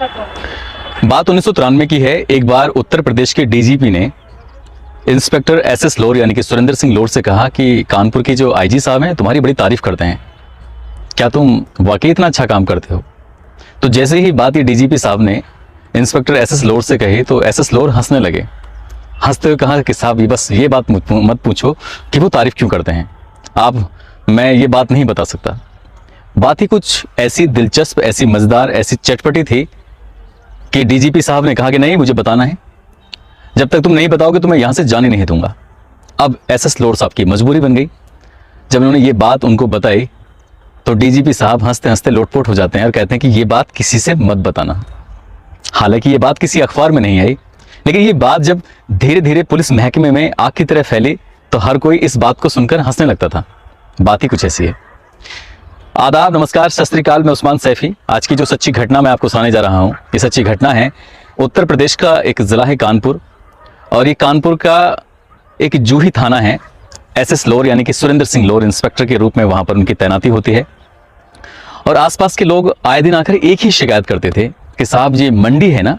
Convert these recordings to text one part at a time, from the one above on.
बात 1993 की है। एक बार उत्तर प्रदेश के डीजीपी ने इंस्पेक्टर एसएस लोर यानी कि सुरेंद्र सिंह लोर से कहा कि कानपुर की जो आईजी साहब हैं तुम्हारी बड़ी तारीफ करते हैं, क्या तुम वाकई इतना अच्छा काम करते हो? तो जैसे ही बात ये डीजीपी साहब ने इंस्पेक्टर एसएस लोर से कही तो एसएस लोर हंसने लगे। हंसते हुए कहा कि साहब बस ये बात मत पूछो कि वो तारीफ क्यों करते हैं, मैं ये बात नहीं बता सकता। बात ही कुछ ऐसी दिलचस्प, ऐसी मजेदार, ऐसी चटपटी थी कि डीजीपी साहब ने कहा कि नहीं, मुझे बताना है, जब तक तुम नहीं बताओगे तो मैं यहां से जाने नहीं दूंगा। अब एसएस लोर साहब की मजबूरी बन गई। जब उन्होंने ये बात उनको बताई तो डीजीपी साहब हंसते हंसते लोटपोट हो जाते हैं और कहते हैं कि ये बात किसी से मत बताना। हालांकि ये बात किसी अखबार में नहीं आई, लेकिन ये बात जब धीरे धीरे पुलिस महकमे में आग की तरह फैली तो हर कोई इस बात को सुनकर हंसने लगता था। बात ही कुछ ऐसी है। आदाब, नमस्कार, सत श्री अकाल। मैं उस्मान सैफी। आज की जो सच्ची घटना मैं आपको सुनाने जा रहा हूँ, ये सच्ची घटना है उत्तर प्रदेश का एक जिला है कानपुर, और ये कानपुर का एक जूही थाना है। एसएस लोर यानी कि सुरेंद्र सिंह लोर इंस्पेक्टर के रूप में वहां पर उनकी तैनाती होती है। और आसपास के लोग आए दिन आकर एक ही शिकायत करते थे कि साहब ये मंडी है ना,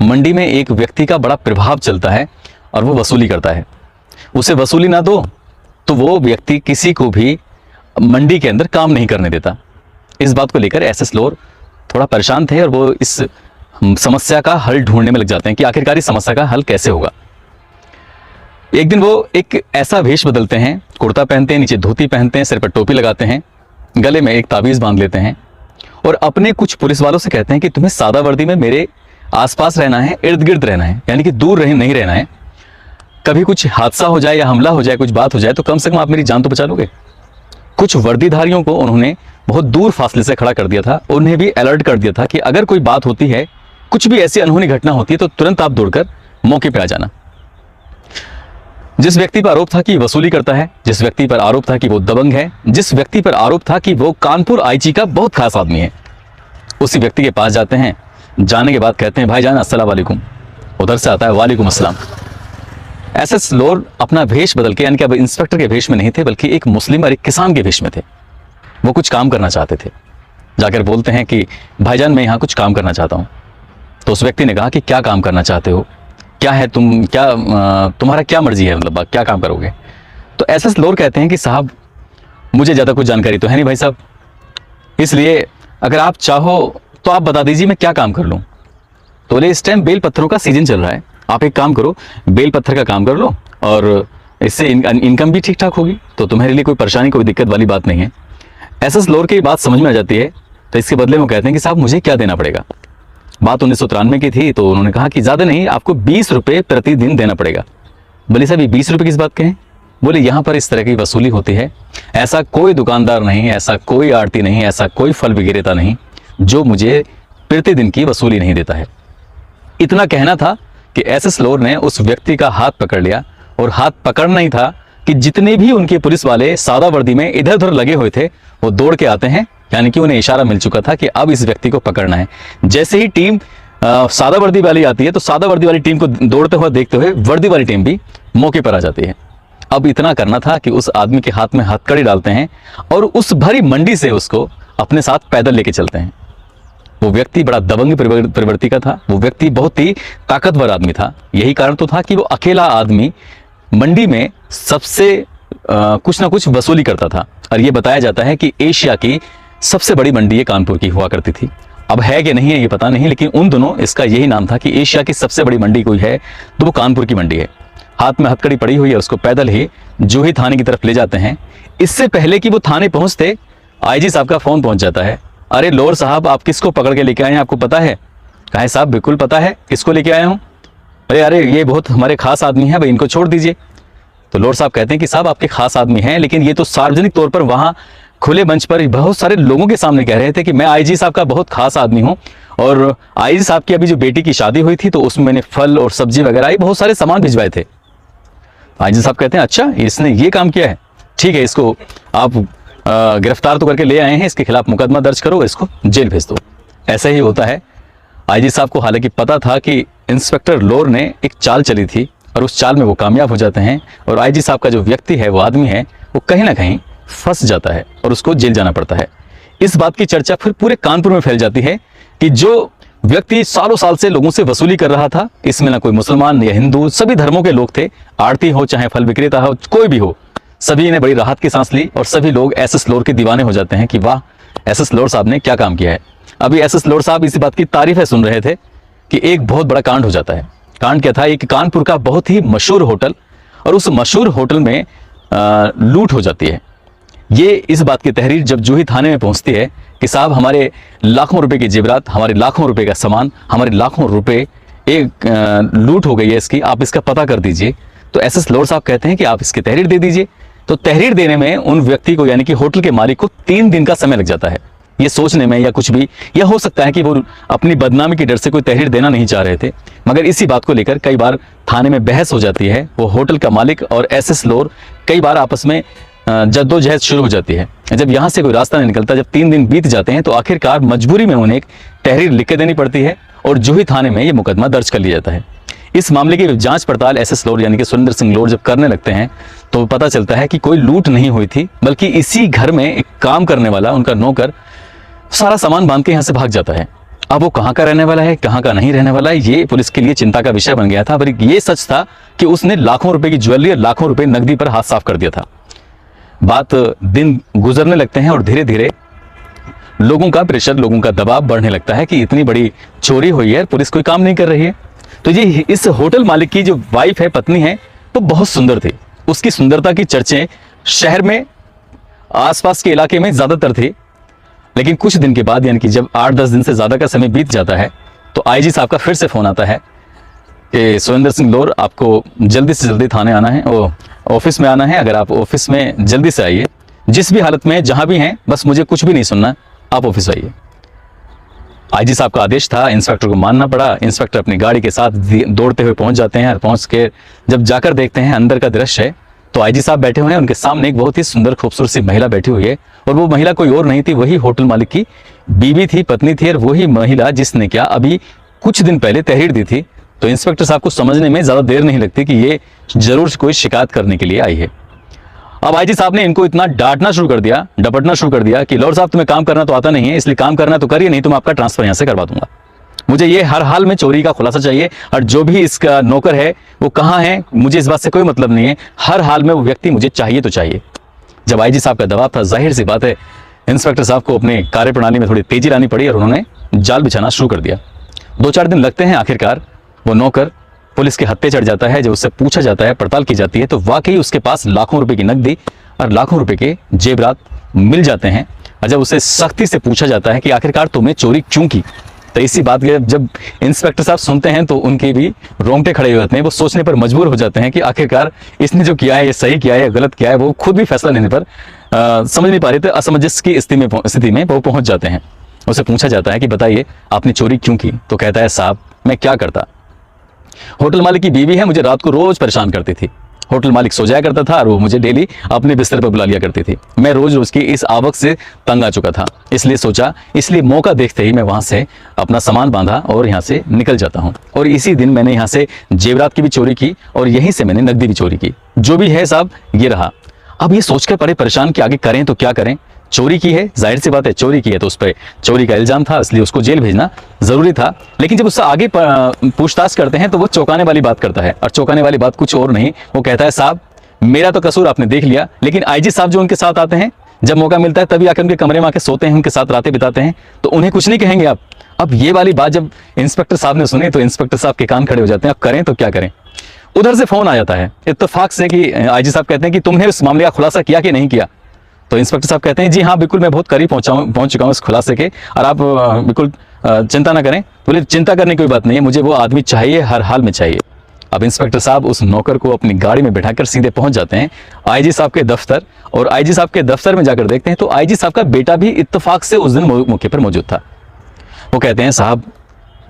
मंडी में एक व्यक्ति का बड़ा प्रभाव चलता है और वो वसूली करता है। उसे वसूली ना दो तो वो व्यक्ति किसी को भी मंडी के अंदर काम नहीं करने देता। इस बात को लेकर एसएस लोर थोड़ा परेशान थे और वो इस समस्या का हल ढूंढने में लग जाते हैं कि आखिरकार इस समस्या का हल कैसे होगा। एक दिन वो एक ऐसा वेश बदलते हैं, कुर्ता पहनते हैं, नीचे धोती पहनते हैं, सिर पर टोपी लगाते हैं, गले में एक ताबीज बांध लेते हैं और अपने कुछ पुलिस वालों से कहते हैं कि तुम्हें सादा वर्दी में मेरे आसपास रहना है, इर्द गिर्द रहना है, यानी कि दूर नहीं रहना है। कभी कुछ हादसा हो जाए या हमला हो जाए, कुछ बात हो जाए तो कम से कम आप मेरी जान तो बचा लोगे। कुछ वर्दीधारियों को उन्होंने बहुत दूर फासले से खड़ा कर दिया था। उन्हें भी अलर्ट कर दिया था कि अगर कोई बात होती है, कुछ भी ऐसी अनहोनी घटना होती है तो तुरंत आप दौड़कर मौके पर आ जाना। जिस व्यक्ति पर आरोप था कि वसूली करता है, जिस व्यक्ति पर आरोप था कि वो दबंग है, जिस व्यक्ति पर आरोप था कि वो कानपुर आईजी का बहुत खास आदमी है, उसी व्यक्ति के पास जाते हैं। जाने के बाद कहते हैं भाईजान अस्सलाम वालेकुम। उधर से आता है वालेकुम अस्सलाम। एसएस लोर अपना भेष बदल के, यानी कि अब इंस्पेक्टर के भेष में नहीं थे बल्कि एक मुस्लिम और एक किसान के भेष में थे। वो कुछ काम करना चाहते थे। जाकर बोलते हैं कि भाईजान मैं यहाँ कुछ काम करना चाहता हूँ। तो उस व्यक्ति ने कहा कि क्या काम करना चाहते हो, क्या है तुम्हारा क्या मर्जी है, मतलब क्या काम करोगे? तो एसएस लोर कहते हैं कि साहब मुझे ज़्यादा कुछ जानकारी तो है नहीं भाई साहब, इसलिए अगर आप चाहो तो आप बता दीजिए मैं क्या काम कर लूँ। तो बोले इस टाइम बेल पत्थरों का सीजन चल रहा है, आप एक काम करो, बेल पत्थर का काम कर लो और इससे इनकम भी ठीक ठाक होगी, तो तुम्हारे लिए कोई परेशानी, कोई दिक्कत वाली बात नहीं है। एसएस लोर की बात समझ में आ जाती है तो इसके बदले में कहते हैं कि साहब मुझे क्या देना पड़ेगा। बात 1993 की थी तो उन्होंने कहा कि ज़्यादा नहीं, आपको 20 रुपये प्रतिदिन देना पड़ेगा। बोले साहब ये 20 रुपये किस बात के हैं? बोले यहाँ पर इस तरह की वसूली होती है, ऐसा कोई दुकानदार नहीं, ऐसा कोई आड़ती नहीं, ऐसा कोई फल विक्रेता नहीं जो मुझे प्रतिदिन की वसूली नहीं देता है। इतना कहना था कि एसएस लोर ने उस व्यक्ति का हाथ पकड़ लिया, और हाथ पकड़ना ही था कि जितने भी उनके पुलिस वाले सादा वर्दी में इधर उधर लगे हुए थे वो दौड़ के आते हैं, यानी कि उन्हें इशारा मिल चुका था कि अब इस व्यक्ति को पकड़ना है। जैसे ही टीम सादा वर्दी वाली आती है तो सादा वर्दी वाली टीम को दौड़ते हुए देखते हुए वर्दी वाली टीम भी मौके पर आ जाती है। अब इतना करना था कि उस आदमी के हाथ में हथकड़ी डालते हैं और उस भरी मंडी से उसको अपने साथ पैदल लेके चलते हैं। वो व्यक्ति बड़ा दबंग प्रवृत्ति का था, वो व्यक्ति बहुत ही ताकतवर आदमी था। यही कारण तो था कि वो अकेला आदमी मंडी में सबसे कुछ ना कुछ वसूली करता था। और ये बताया जाता है कि एशिया की सबसे बड़ी मंडी ये कानपुर की हुआ करती थी। अब है कि नहीं है ये पता नहीं, लेकिन उन दोनों इसका यही नाम था कि एशिया की सबसे बड़ी मंडी कोई है तो वो कानपुर की मंडी है। हाथ में हथकड़ी पड़ी हुई है, उसको पैदल ही जूही थाने की तरफ ले जाते हैं। इससे पहले कि वो थाने पहुंचते आईजी साहब का फोन पहुंच जाता है। अरे लोर साहब आप किसको पकड़ के लेके आए हैं, आपको पता है? कहा है साहब बिल्कुल पता है, किसको लेके आया हूँ? अरे ये बहुत हमारे खास आदमी है भाई, इनको छोड़ दीजिए। तो लोर साहब कहते हैं कि साहब आपके खास आदमी हैं, लेकिन ये तो सार्वजनिक तौर पर वहां खुले मंच पर बहुत सारे लोगों के सामने कह रहे थे कि मैं आईजी साहब का बहुत खास आदमी हूं, और आईजी साहब की अभी जो बेटी की शादी हुई थी तो उसमें मैंने फल और सब्जी वगैरह बहुत सारे सामान भिजवाए थे। आईजी साहब कहते हैं अच्छा इसने ये काम किया है, ठीक है, इसको आप गिरफ्तार तो करके ले आए हैं, इसके खिलाफ मुकदमा दर्ज करो, इसको जेल भेज दो। ऐसा ही होता है। आईजी साहब को हालांकि पता था कि इंस्पेक्टर लोर ने एक चाल चली थी और उस चाल में वो कामयाब हो जाते हैं, और आईजी साहब का जो व्यक्ति है, वो आदमी है, वो कहीं ना कहीं फंस जाता है और उसको जेल जाना पड़ता है। इस बात की चर्चा फिर पूरे कानपुर में फैल जाती है कि जो व्यक्ति सालों साल से लोगों से वसूली कर रहा था। इसमें ना कोई मुसलमान या हिंदू, सभी धर्मों के लोग थे। आड़ती हो चाहे फल विक्रेता हो, कोई भी हो, सभी ने बड़ी राहत की सांस ली और सभी लोग एसएस लोर के दीवाने हो जाते हैं कि वाह, एसएस लोर साहब ने क्या काम किया है। अभी एसएस लोर साहब इसी बात की तारीफें सुन रहे थे कि एक बहुत बड़ा कांड हो जाता है। कांड क्या था? एक कानपुर का बहुत ही मशहूर होटल, और उस मशहूर होटल में लूट हो जाती है। ये इस बात की तहरीर जब जूही थाने में पहुंचती है कि साहब हमारे लाखों रुपए के जेवरात, हमारे लाखों रुपए का सामान, हमारे लाखों रुपए एक लूट हो गई है इसकी, आप इसका पता कर दीजिए। तो एसएस लोर साहब कहते हैं कि आप इसकी तहरीर दे दीजिए। तो तहरीर देने में उन व्यक्ति को, यानी कि होटल के मालिक को 3 दिन का समय लग जाता है। ये सोचने में या कुछ भी, या हो सकता है कि वो अपनी बदनामी के डर से कोई तहरीर देना नहीं चाह रहे थे, मगर इसी बात को लेकर कई बार थाने में बहस हो जाती है। वो होटल का मालिक और एसएस लोर कई बार आपस में जद्दोजहद शुरू हो जाती है। जब यहाँ से कोई रास्ता नहीं निकलता, जब 3 दिन बीत जाते हैं, तो आखिरकार मजबूरी में उन्हें एक तहरीर लिख के देनी पड़ती है और जूही थाने में ये मुकदमा दर्ज कर लिया जाता है। इस मामले की जांच पड़ताल एसएस लोर यानी कि सुरेंद्र सिंह लोर जब करने लगते हैं तो पता चलता है कि कोई लूट नहीं हुई थी, बल्कि इसी घर में एक काम करने वाला उनका नौकर सारा सामान बांध के यहाँ से भाग जाता है। अब वो कहाँ का रहने वाला है, कहाँ का नहीं रहने वाला है, ये पुलिस के लिए चिंता का विषय बन गया था। पर ये सच था कि उसने लाखों रुपए की ज्वेलरी और लाखों रुपए नकदी पर हाथ साफ कर दिया था। बात दिन गुजरने लगते हैं और धीरे धीरे लोगों का प्रेशर, लोगों का दबाव बढ़ने लगता है कि इतनी बड़ी चोरी हुई है, पुलिस कोई काम नहीं कर रही है। तो ये इस होटल मालिक की जो वाइफ है, पत्नी है, तो बहुत सुंदर थी। उसकी सुंदरता की चर्चे शहर में, आसपास के इलाके में ज्यादातर थी। लेकिन कुछ दिन के बाद, यानी कि जब 8-10 दिन से ज्यादा का समय बीत जाता है, तो आईजी साहब का फिर से फोन आता है कि सुरेंद्र सिंह लोर, आपको जल्दी से जल्दी थाने आना है, ऑफिस में आना है। अगर आप ऑफिस में जल्दी से आइए, जिस भी हालत में जहां भी हैं, बस मुझे कुछ भी नहीं सुनना, आप ऑफिस आइए। आईजी साहब का आदेश था, इंस्पेक्टर को मानना पड़ा। इंस्पेक्टर अपनी गाड़ी के साथ दौड़ते हुए पहुंच जाते हैं। पहुंच के जब जाकर देखते हैं अंदर का दृश्य है, तो आईजी साहब बैठे हुए हैं, उनके सामने एक बहुत ही सुंदर खूबसूरत सी महिला बैठी हुई है। और वो महिला कोई और नहीं थी, वही होटल मालिक की बीवी थी, पत्नी थी, और वही महिला जिसने क्या अभी कुछ दिन पहले तहरीर दी थी। तो इंस्पेक्टर साहब को समझने में ज्यादा देर नहीं लगती कि ये जरूर कोई शिकायत करने के लिए आई है। अब आईजी साहब ने इनको इतना डांटना शुरू कर दिया, डपटना शुरू कर दिया कि लोर साहब तुम्हें काम करना तो आता नहीं है, इसलिए काम करना तो करिए, नहीं तो मैं आपका ट्रांसफर यहां से करवा दूंगा। मुझे ये हर हाल में चोरी का खुलासा चाहिए, और जो भी इसका नौकर है वो कहाँ है, मुझे इस बात से कोई मतलब नहीं है, हर हाल में वो व्यक्ति मुझे चाहिए तो चाहिए। जब आईजी साहब का दबाव था, जाहिर सी बात है इंस्पेक्टर साहब को अपनी कार्यप्रणाली में थोड़ी तेजी लानी पड़ी और उन्होंने जाल बिछाना शुरू कर दिया। 2-4 दिन लगते हैं, आखिरकार वो नौकर पुलिस के हत्थे चढ़ जाता है। जब उससे पूछा जाता है, पड़ताल की जाती है, तो वाकई उसके पास लाखों रुपए की नकदी और लाखों रुपए के जेवरात मिल जाते हैं। और जब उसे सख्ती से पूछा जाता है कि आखिरकार तुमने चोरी क्यों की, तो इसी बात के जब इंस्पेक्टर साहब सुनते हैं तो उनके भी रोंगटे खड़े हो जाते हैं। वो सोचने पर मजबूर हो जाते हैं कि आखिरकार इसने जो किया है, ये सही किया है या गलत किया है। वो खुद भी फैसला लेने पर समझ नहीं पा रहे थे, असमंजस की स्थिति में वो पहुंच जाते हैं। उसे पूछा जाता है कि बताइए आपने चोरी क्यों की, तो कहता है साहब मैं क्या करता, होटल मालिक की बीवी है, मुझे रात को रोज परेशान करती थी। होटल मालिक सो जाया करता था और वो मुझे डेली अपने बिस्तर पर बुला लिया करती थी। मैं रोज रोज की इस आवक से तंग आ चुका था, इसलिए मौका देखते ही मैं वहां से अपना सामान बांधा और यहाँ से निकल जाता हूँ। और इसी दिन मैंने यहाँ से जेवरात की भी चोरी की और यहीं से मैंने नकदी भी चोरी की। जो भी है साहब ये रहा। अब ये सोचकर पड़े परेशान कि आगे करें तो क्या करें। चोरी की है, जाहिर सी बात है चोरी की है, तो उस पर चोरी का इल्जाम था, इसलिए उसको जेल भेजना जरूरी था। लेकिन जब उससे आगे पूछताछ करते हैं तो वो चौंकाने वाली बात करता है, और चौंकाने वाली बात कुछ और नहीं, वो कहता है साहब मेरा तो कसूर आपने देख लिया, लेकिन आईजी साहब जो उनके साथ आते हैं, जब मौका मिलता है तभी आकर उनके कमरे में आके सोते हैं, उनके साथ रातें बिताते हैं, तो उन्हें कुछ नहीं कहेंगे आप। अब ये वाली बात जब इंस्पेक्टर साहब ने सुनी तो इंस्पेक्टर साहब के कान खड़े हो जाते हैं, अब करें तो क्या करें। उधर से फोन आ जाता है इत्तेफाक से कि आईजी साहब कहते हैं कि तुमने इस मामले का खुलासा किया कि नहीं किया। तो इंस्पेक्टर साहब कहते हैं जी हाँ बिल्कुल, मैं बहुत करीब पहुंच चुका हूं इस खुलासे के, और आप बिल्कुल चिंता ना करें। बोले चिंता करने की कोई बात नहीं है, मुझे वो आदमी चाहिए, हर हाल में चाहिए। अब इंस्पेक्टर साहब उस नौकर को अपनी गाड़ी में बैठाकर सीधे पहुंच जाते हैं आईजी साहब के दफ्तर, और आईजी साहब के दफ्तर में जाकर देखते हैं तो आईजी साहब का बेटा भी इत्तेफाक से उस दिन मौके पर मौजूद था। वो कहते हैं साहब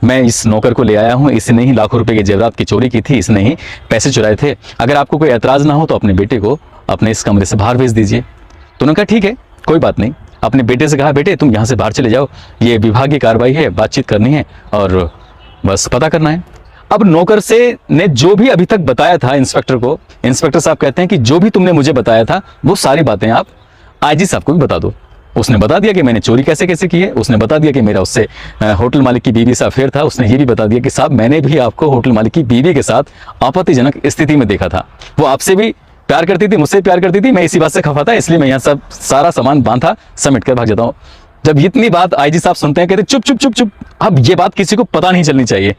मैं इस नौकर को ले आया हूं, इसने ही लाखों रुपए की जेवरात की चोरी की थी, इसने ही पैसे चुराए थे, अगर आपको कोई एतराज ना हो तो अपने बेटे को अपने इस कमरे से बाहर भेज दीजिए। तो उन्होंने कहा ठीक है कोई बात नहीं। अपने बेटे से कहा बेटे तुम यहाँ से बाहर चले जाओ, ये विभागीय कार्रवाई है, बातचीत करनी है और बस पता करना है। अब नौकर से ने जो भी अभी तक बताया था इंस्पेक्टर को, इंस्पेक्टर साहब कहते हैं कि जो भी तुमने मुझे बताया था वो सारी बातें आप आईजी साहब को भी बता दो। उसने बता दिया कि मैंने चोरी कैसे कैसे की है, उसने बता दिया कि मेरा उससे होटल मालिक की बीवी से अफेयर था, उसने ये भी बता दिया कि साहब मैंने भी आपको होटल मालिक की बीवी के साथ आपत्तिजनक स्थिति में देखा था, वो आपसे भी प्यार करती थी, मुझसे प्यार करती थी, मैं इसी बात से खफा था, इसलिए मैं यहाँ सब सारा सामान बांधा समेट कर भाग जाता हूँ। जब इतनी बात आईजी साहब सुनते हैं कहते चुप चुप चुप चुप। अब ये बात किसी को पता नहीं चलनी चाहिए,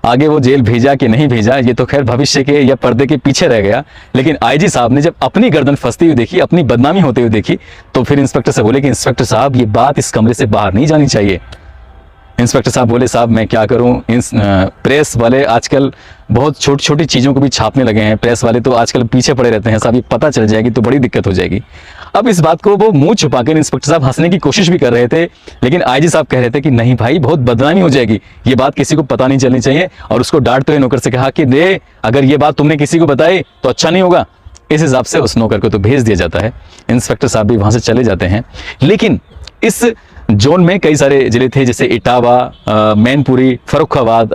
आगे वो जेल भेजा कि नहीं भेजा ये तो खैर भविष्य के या पर्दे के पीछे रह गया, लेकिन आईजी साहब ने जब अपनी गर्दन फंसती हुई देखी, अपनी बदनामी होते हुए देखी, तो फिर इंस्पेक्टर से बोले कि इंस्पेक्टर साहब ये बात इस कमरे से बाहर नहीं जानी चाहिए। इंस्पेक्टर साहब बोले साहब मैं क्या करूं, प्रेस वाले आजकल बहुत छोटी छोटी चीज़ों को भी छापने लगे हैं, प्रेस वाले तो आजकल पीछे पड़े रहते हैं साहब, ये पता चल जाएगी तो बड़ी दिक्कत हो जाएगी। अब इस बात को वो मुंह छुपाकर इंस्पेक्टर साहब हंसने की कोशिश भी कर रहे थे, लेकिन आईजी साहब कह रहे थे कि नहीं भाई बहुत बदनामी हो जाएगी, ये बात किसी को पता नहीं चलनी चाहिए। और उसको डांटते हुए नौकर से कहा कि दे अगर ये बात तुमने किसी को बताई तो अच्छा नहीं होगा। इस हिसाब से उस नौकर को तो भेज दिया जाता है, इंस्पेक्टर साहब भी वहां से चले जाते हैं। लेकिन इस जोन में कई सारे जिले थे जैसे इटावा, मैनपुरी, फर्रुखाबाद,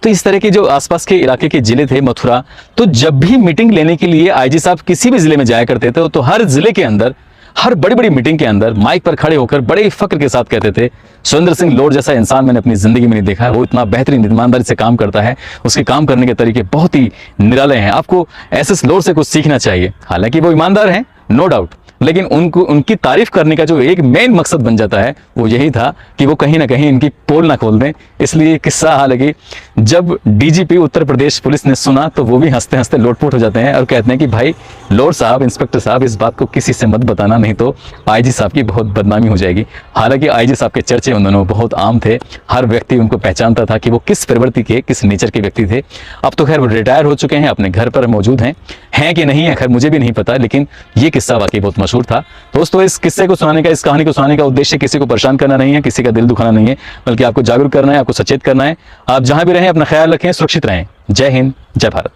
तो इस तरह के जो आसपास के इलाके के जिले थे, मथुरा। तो जब भी मीटिंग लेने के लिए आईजी साहब किसी भी जिले में जाया करते थे तो हर जिले के अंदर हर बड़ी बड़ी मीटिंग के अंदर माइक पर खड़े होकर बड़े फक्र के साथ कहते थे सुरेंद्र सिंह लोड जैसा इंसान मैंने अपनी जिंदगी में नहीं देखा है, वो इतना बेहतरीन ईमानदारी से काम करता है, उसके काम करने के तरीके बहुत ही निराले हैं, आपको एसएस लोड से कुछ सीखना चाहिए। हालांकि वो ईमानदार हैं नो डाउट, लेकिन उनको उनकी तारीफ करने का जो एक मेन मकसद बन जाता है वो यही था कि वो कहीं ना कहीं इनकी पोल ना खोल दें। इसलिए किस्सा हालांकि जब डीजीपी उत्तर प्रदेश पुलिस ने सुना तो वो भी हंसते हंसते लोटपोट हो जाते हैं और कहते हैं कि भाई लोड साहब, इंस्पेक्टर साहब इस बात को किसी से मत बताना, नहीं तो आईजी साहब की बहुत बदनामी हो जाएगी। हालांकि आईजी साहब के चर्चे उन दोनों बहुत आम थे, हर व्यक्ति उनको पहचानता था कि वो किस प्रवृत्ति के, किस नेचर के व्यक्ति थे। अब तो खैर वो रिटायर हो चुके हैं, अपने घर पर मौजूद हैं कि नहीं है खैर मुझे भी नहीं पता, लेकिन ये किस्सा वाकई बहुत मशहूर था। दोस्तों इस किस्से को सुनाने का, इस कहानी को सुनाने का उद्देश्य किसी को परेशान करना नहीं है, किसी का दिल दुखाना नहीं है, बल्कि आपको जागरूक करना है, आपको सचेत करना है। आप जहां भी रहें अपना ख्याल रखें, सुरक्षित रहें। जय हिंद, जय भारत।